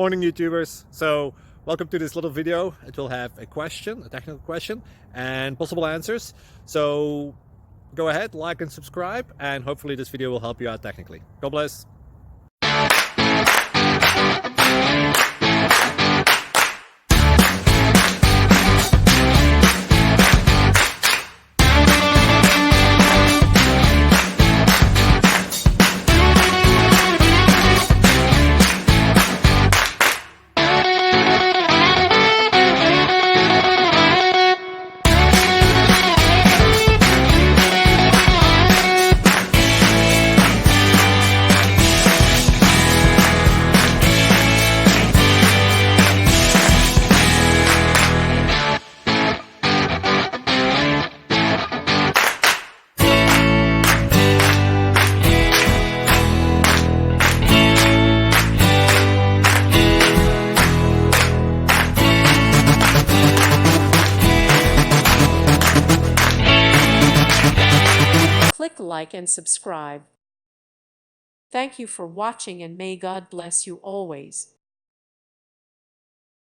Morning YouTubers. So welcome to this little video. It will have a question, a technical question, and possible answers. So go ahead, like and subscribe, and hopefully this video will help you out technically. God bless. Click like and subscribe. Thank you for watching and may God bless you always.